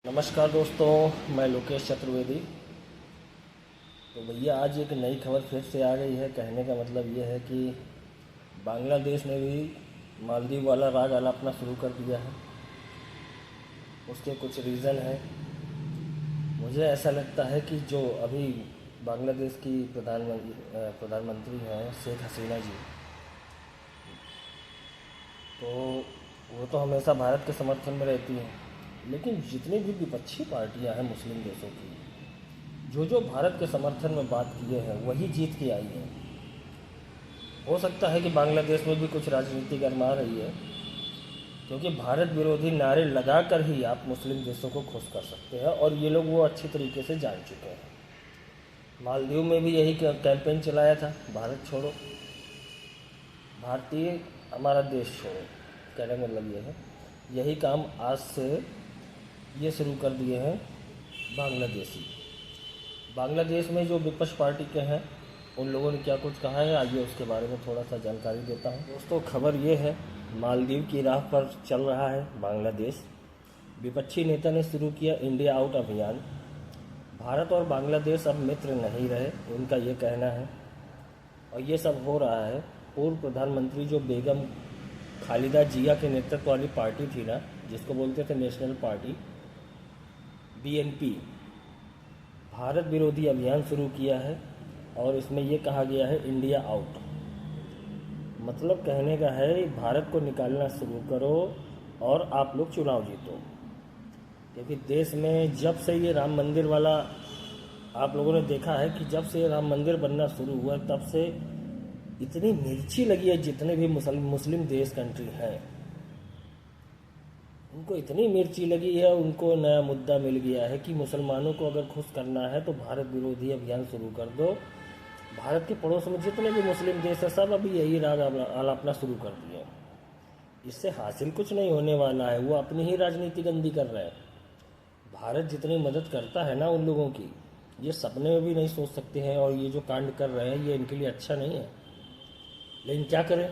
नमस्कार दोस्तों, मैं लोकेश चतुर्वेदी। तो भैया आज एक नई खबर फिर से आ गई है। कहने का मतलब ये है कि बांग्लादेश ने भी मालदीव वाला राग अलापना शुरू कर दिया है। उसके कुछ रीज़न हैं। मुझे ऐसा लगता है कि जो अभी बांग्लादेश की प्रधानमंत्री हैं शेख हसीना जी, तो वो तो हमेशा भारत के समर्थन में रहती हैं। लेकिन जितनी भी विपक्षी पार्टियां हैं मुस्लिम देशों की, जो जो भारत के समर्थन में बात किए हैं वही जीत के आई हैं। हो सकता है कि बांग्लादेश में भी कुछ राजनीति गरमा रही है, क्योंकि भारत विरोधी नारे लगाकर ही आप मुस्लिम देशों को खुश कर सकते हैं, और ये लोग वो अच्छी तरीके से जान चुके हैं। मालदीव में भी यही कैंपेन चलाया था, भारत छोड़ो, भारतीय हमारा देश छोड़ो। कहने का मतलब ये है, यही काम आज से ये शुरू कर दिए हैं बांग्लादेशी। बांग्लादेश में जो विपक्ष पार्टी के हैं उन लोगों ने क्या कुछ कहा है, आइए उसके बारे में थोड़ा सा जानकारी देता हूँ। दोस्तों, खबर ये है, मालदीव की राह पर चल रहा है बांग्लादेश। विपक्षी नेता ने शुरू किया इंडिया आउट अभियान। भारत और बांग्लादेश अब मित्र नहीं रहे, उनका ये कहना है। और ये सब हो रहा है, पूर्व प्रधानमंत्री जो बेगम खालिदा जिया के नेतृत्व वाली पार्टी थी ना, जिसको बोलते थे नेशनल पार्टी, बीएनपी, भारत विरोधी अभियान शुरू किया है। और इसमें यह कहा गया है इंडिया आउट। मतलब कहने का है, भारत को निकालना शुरू करो और आप लोग चुनाव जीतो। क्योंकि देश में जब से ये राम मंदिर वाला, आप लोगों ने देखा है कि जब से राम मंदिर बनना शुरू हुआ तब से इतनी मिर्ची लगी है, जितने भी मुस्लिम देश कंट्री हैं उनको इतनी मिर्ची लगी है, उनको नया मुद्दा मिल गया है कि मुसलमानों को अगर खुश करना है तो भारत विरोधी अभियान शुरू कर दो। भारत के पड़ोस में जितने भी मुस्लिम देश हैं सब अभी यही राग आलापना शुरू कर दिए। इससे हासिल कुछ नहीं होने वाला है, वो अपनी ही राजनीति गंदी कर रहे हैं। भारत जितनी मदद करता है ना उन लोगों की, ये सपने में भी नहीं सोच सकते हैं। और ये जो कांड कर रहे हैं ये इनके लिए अच्छा नहीं है। लेकिन क्या करें,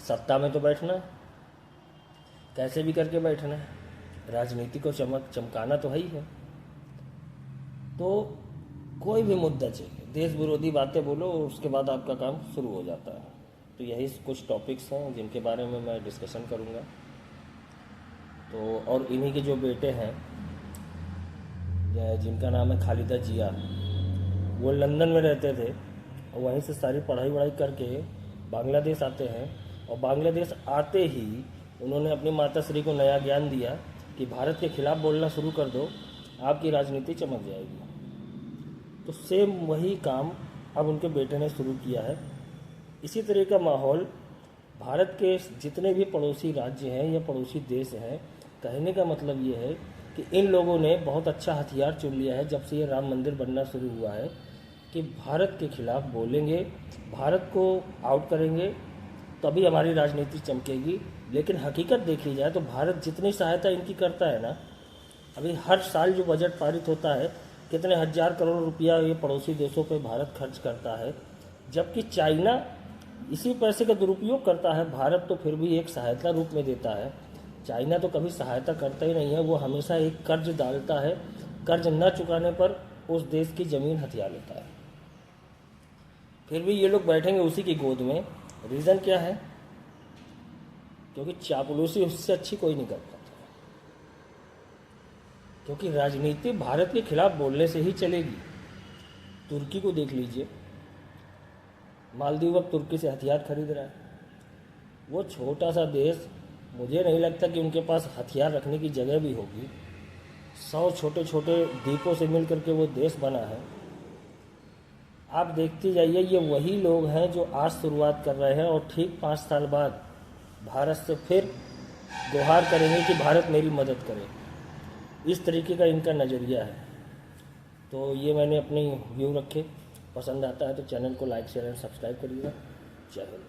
सत्ता में तो बैठना है, कैसे भी करके बैठना है, राजनीति को चमकाना तो है ही है। तो कोई भी मुद्दा चाहिए, देश विरोधी बातें बोलो, उसके बाद आपका काम शुरू हो जाता है। तो यही कुछ टॉपिक्स हैं जिनके बारे में मैं डिस्कशन करूँगा। तो और इन्हीं के जो बेटे हैं जिनका नाम है खालिदा जिया, वो लंदन में रहते थे और वहीं से सारी पढ़ाई वढ़ाई करके बांग्लादेश आते हैं। और बांग्लादेश आते ही उन्होंने अपनी माता श्री को नया ज्ञान दिया कि भारत के खिलाफ बोलना शुरू कर दो, आपकी राजनीति चमक जाएगी। तो सेम वही काम अब उनके बेटे ने शुरू किया है। इसी तरह का माहौल भारत के जितने भी पड़ोसी राज्य हैं या पड़ोसी देश हैं, कहने का मतलब ये है कि इन लोगों ने बहुत अच्छा हथियार चुन लिया है जब से ये राम मंदिर बनना शुरू हुआ है, कि भारत के खिलाफ बोलेंगे, भारत को आउट करेंगे, तभी हमारी राजनीति चमकेगी। लेकिन हकीकत देखी जाए तो भारत जितनी सहायता इनकी करता है ना, अभी हर साल जो बजट पारित होता है, कितने हजार करोड़ रुपया ये पड़ोसी देशों पे भारत खर्च करता है। जबकि चाइना इसी पैसे का दुरुपयोग करता है, भारत तो फिर भी एक सहायता रूप में देता है। चाइना तो कभी सहायता करता ही नहीं है, वो हमेशा एक कर्ज डालता है, कर्ज न चुकाने पर उस देश की ज़मीन हथिया लेता है। फिर भी ये लोग बैठेंगे उसी की गोद में। रीज़न क्या है? क्योंकि चापलूसी उससे अच्छी कोई नहीं कर पाता। क्योंकि राजनीति भारत के खिलाफ बोलने से ही चलेगी। तुर्की को देख लीजिए, मालदीव अब तुर्की से हथियार खरीद रहा है। वो छोटा सा देश, मुझे नहीं लगता कि उनके पास हथियार रखने की जगह भी होगी। 100 छोटे छोटे द्वीपों से मिल करके वो देश बना है। आप देखते जाइए, ये वही लोग हैं जो आज शुरुआत कर रहे हैं और ठीक 5 साल बाद भारत से फिर गुहार करेंगे कि भारत मेरी मदद करे। इस तरीके का इनका नज़रिया है। तो ये मैंने अपनी व्यू रखे। पसंद आता है तो चैनल को लाइक शेयर एंड सब्सक्राइब करिएगा। जय हिंद।